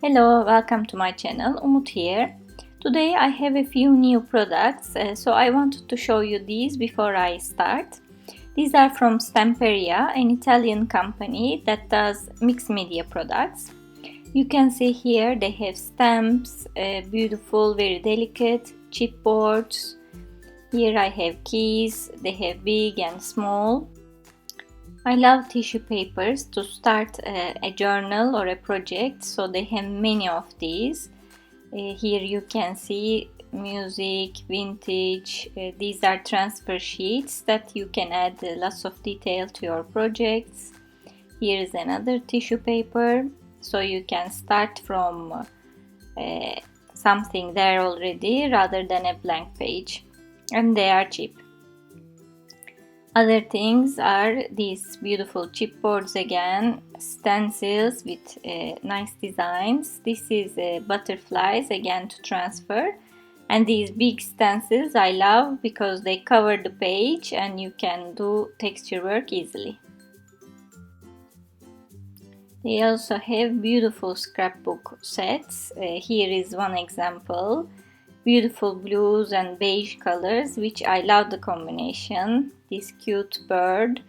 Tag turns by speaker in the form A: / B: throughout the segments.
A: Hello, welcome to my channel. Umut here. Today I have a few new products, so I wanted to show you these before I start. These are from Stamperia, an Italian company that does mixed media products. You can see here they have stamps, beautiful, very delicate chipboards. Here I have keys, they have big and small. I love tissue papers to start a journal or a project, so they have many of these. Here you can see music, vintage. These are transfer sheets that you can add lots of detail to your projects. Here is another tissue paper, so you can start from something there already rather than a blank page, and they are cheap. Other things are these beautiful chipboards again, stencils with nice designs. This is butterflies again to transfer, and these big stencils I love because they cover the page and you can do texture work easily. They also have beautiful scrapbook sets. Here is one example. Beautiful blues and beige colors, which I love the combination. This cute bird.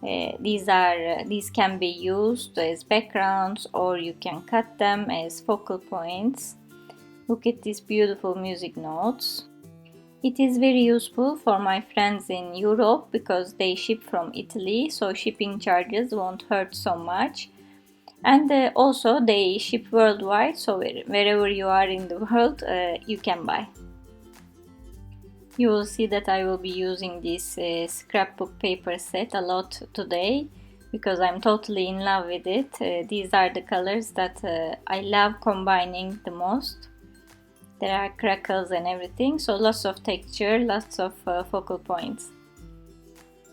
A: These can be used as backgrounds, or you can cut them as focal points. Look at these beautiful music notes. It is very useful for my friends in Europe because they ship from Italy, so shipping charges won't hurt so much. And also they ship worldwide, so wherever you are in the world you can buy. You will see that I will be using this scrapbook paper set a lot today because I'm totally in love with it. These are the colors that I love combining the most. There are crackles and everything, so lots of texture, lots of focal points.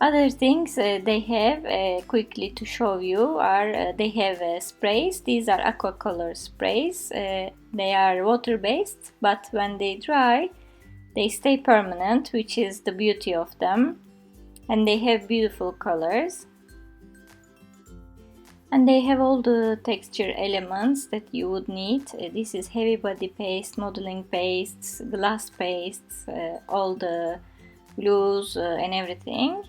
A: Other things they have quickly to show you are they have sprays. These are aquacolor sprays. They are water based, but when they dry they stay permanent, which is the beauty of them, and they have beautiful colors, and they have all the texture elements that you would need. This is heavy body paste, modeling pastes, glass pastes, all the glues and everything.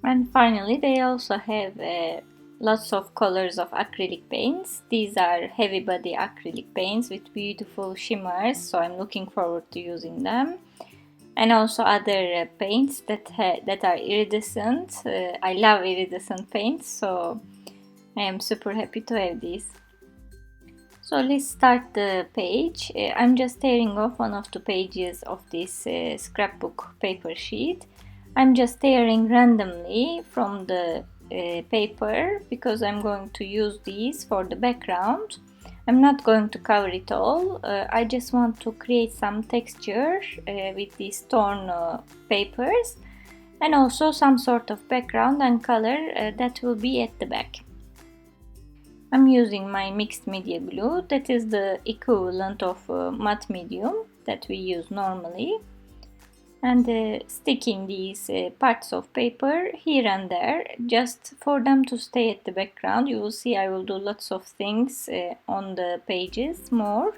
A: And finally they also have lots of colors of acrylic paints. These are heavy body acrylic paints with beautiful shimmers, so I'm looking forward to using them. And also other paints that are iridescent. I love iridescent paints, so I am super happy to have these. So let's start the page. I'm just tearing off one of the pages of this scrapbook paper sheet. I'm just tearing randomly from the paper because I'm going to use these for the background. I'm not going to cover it all. I just want to create some texture with these torn papers, and also some sort of background and color that will be at the back. I'm using my mixed media glue, that is the equivalent of matte medium that we use normally, and sticking these parts of paper here and there just for them to stay at the background. You will see I will do lots of things on the pages more.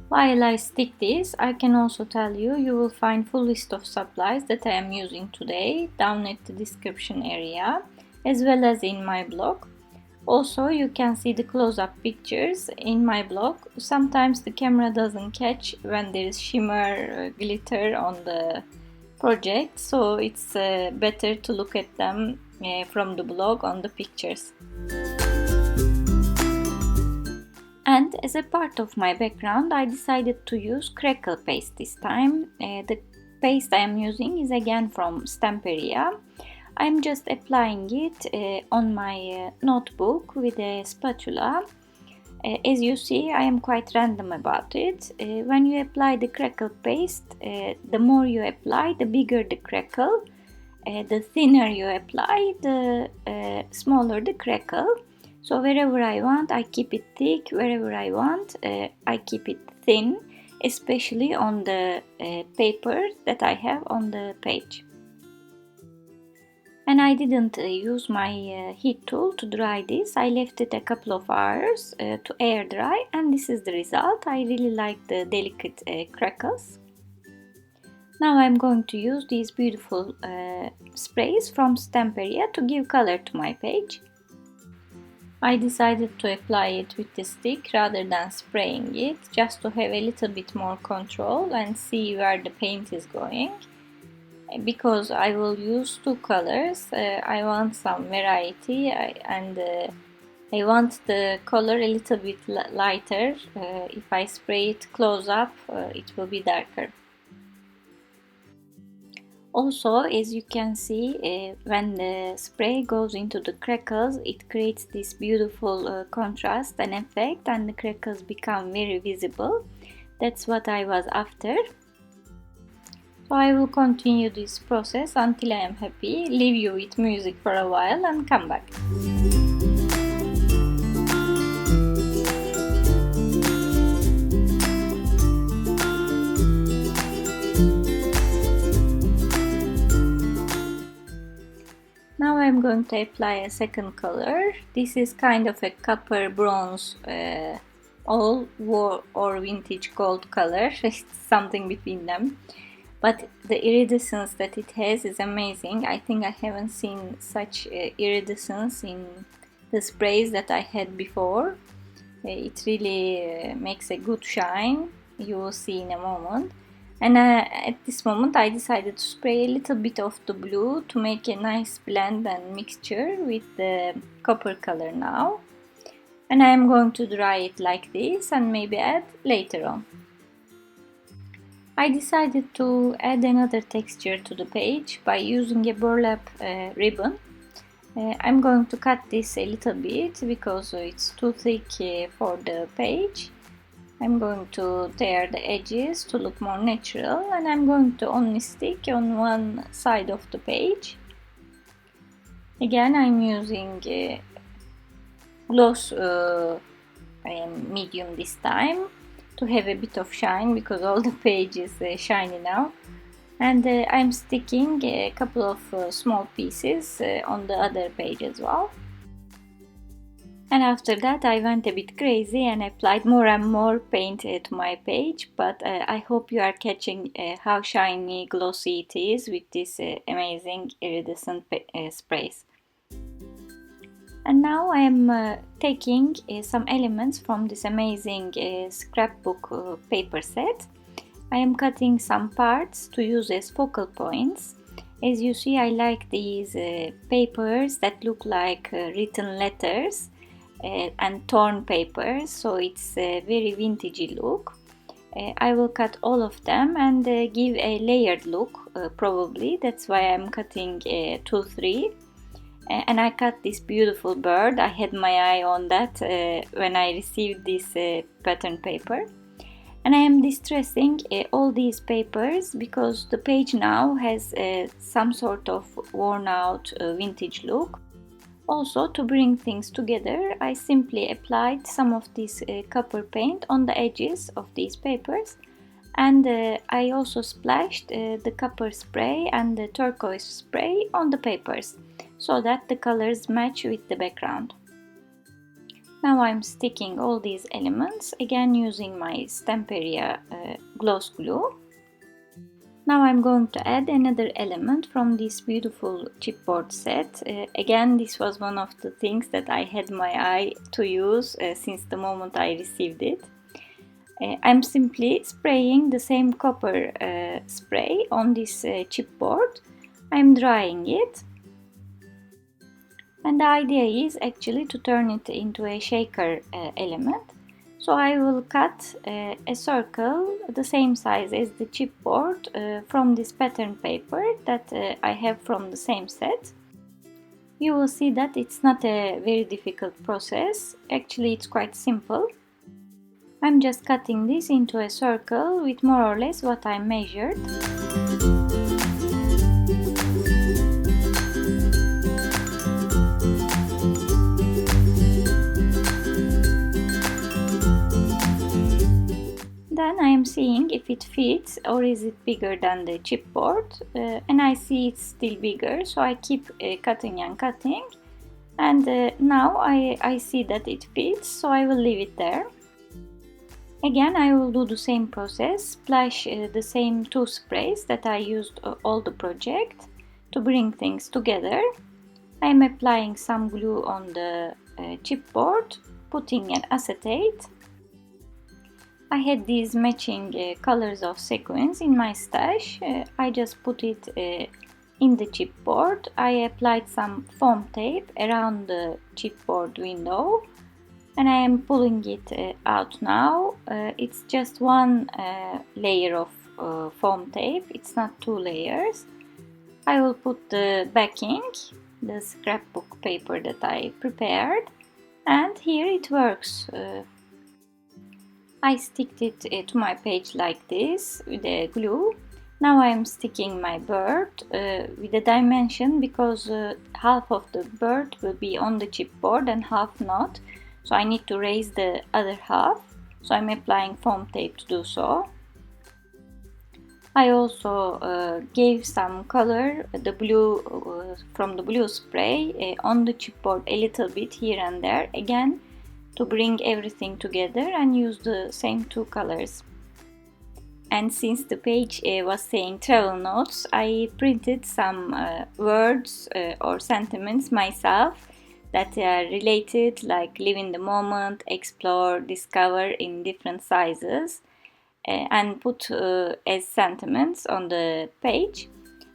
A: While I stick this, I can also tell you, you will find full list of supplies that I am using today down at the description area, as well as in my blog. Also, you can see the close-up pictures in my blog. Sometimes the camera doesn't catch when there is shimmer, glitter on the project, so it's better to look at them from the blog on the pictures. And as a part of my background, I decided to use crackle paste this time. The paste I am using is again from Stamperia. I'm just applying it on my notebook with a spatula. As you see, I am quite random about it. When you apply the crackle paste, the more you apply, the bigger the crackle. The thinner you apply, the smaller the crackle. So wherever I want, I keep it thick. Wherever I want, I keep it thin, especially on the paper that I have on the page. And I didn't use my heat tool to dry this. I left it a couple of hours to air dry, and this is the result. I really like the delicate crackles. Now I'm going to use these beautiful sprays from Stamperia to give color to my page. I decided to apply it with the stick rather than spraying it, just to have a little bit more control and see where the paint is going. Because I will use two colors, I want some variety, and I want the color a little bit lighter. If I spray it close up, it will be darker. Also, as you can see, when the spray goes into the crackles, it creates this beautiful contrast and effect, and the crackles become very visible. That's what I was after. So I will continue this process until I am happy, leave you with music for a while and come back. Now I'm going to apply a second color. This is kind of a copper bronze all war or vintage gold color. It's something between them. But the iridescence that it has is amazing. I think I haven't seen such iridescence in the sprays that I had before. It really makes a good shine. You will see in a moment. And at this moment I decided to spray a little bit of the blue to make a nice blend and mixture with the copper color now. And I am going to dry it like this and maybe add later on. I decided to add another texture to the page by using a burlap ribbon. I'm going to cut this a little bit because it's too thick for the page. I'm going to tear the edges to look more natural, and I'm going to only stick on one side of the page. Again, I'm using gloss medium this time, to have a bit of shine because all the page is shiny now. And I'm sticking a couple of small pieces on the other page as well. And after that I went a bit crazy and applied more and more paint to my page, but I hope you are catching how shiny, glossy it is with this amazing iridescent sprays. And now I am taking some elements from this amazing scrapbook paper set. I am cutting some parts to use as focal points. As you see, I like these papers that look like written letters and torn papers, so it's a very vintagey look. I will cut all of them and give a layered look, probably. That's why I'm cutting 2-3. And I cut this beautiful bird. I had my eye on that when I received this pattern paper. And I am distressing all these papers because the page now has some sort of worn out vintage look. Also, to bring things together, I simply applied some of this copper paint on the edges of these papers, and I also splashed the copper spray and the turquoise spray on the papers so that the colors match with the background. Now I'm sticking all these elements, again using my Stamperia gloss glue. Now I'm going to add another element from this beautiful chipboard set. Again, this was one of the things that I had my eye to use since the moment I received it. I'm simply spraying the same copper spray on this chipboard. I'm drying it. And the idea is actually to turn it into a shaker element. So I will cut a circle the same size as the chipboard from this pattern paper that I have from the same set. You will see that it's not a very difficult process. Actually, it's quite simple. I'm just cutting this into a circle with more or less what I measured. then I am seeing if it fits or is it bigger than the chipboard, and I see it's still bigger, so I keep cutting and cutting, and now I see that it fits, so I will leave it there. Again, I will do the same process, splash the same two sprays that I used all the project to bring things together. I am applying some glue on the chipboard, putting an acetate. I had these matching colors of sequins in my stash. I just put it in the chipboard. I applied some foam tape around the chipboard window, and I am pulling it out now. It's just one layer of foam tape, it's not two layers. I will put the backing, the scrapbook paper that I prepared, and here it works. I sticked it to my page like this with the glue. Now I am sticking my bird with a dimension, because half of the bird will be on the chipboard and half not. So I need to raise the other half. So I'm applying foam tape to do so. I also gave some color, the blue from the blue spray on the chipboard a little bit here and there, again to bring everything together and use the same two colors. And since the page was saying travel notes, I printed some words or sentiments myself that are related, like live in the moment, explore, discover, in different sizes, and put as sentiments on the page.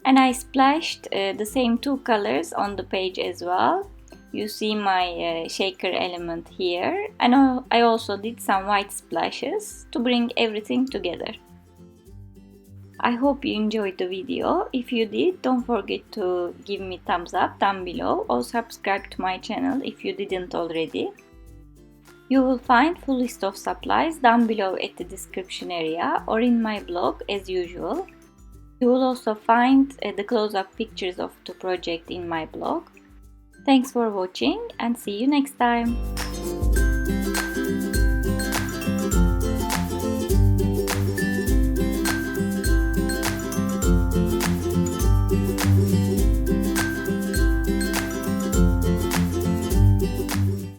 A: And I splashed the same two colors on the page as well. You see my shaker element here, and I also did some white splashes to bring everything together. I hope you enjoyed the video. If you did, don't forget to give me thumbs up down below, or subscribe to my channel if you didn't already. You will find full list of supplies down below at the description area or in my blog as usual. You will also find the close-up pictures of the project in my blog. Thanks for watching and see you next time.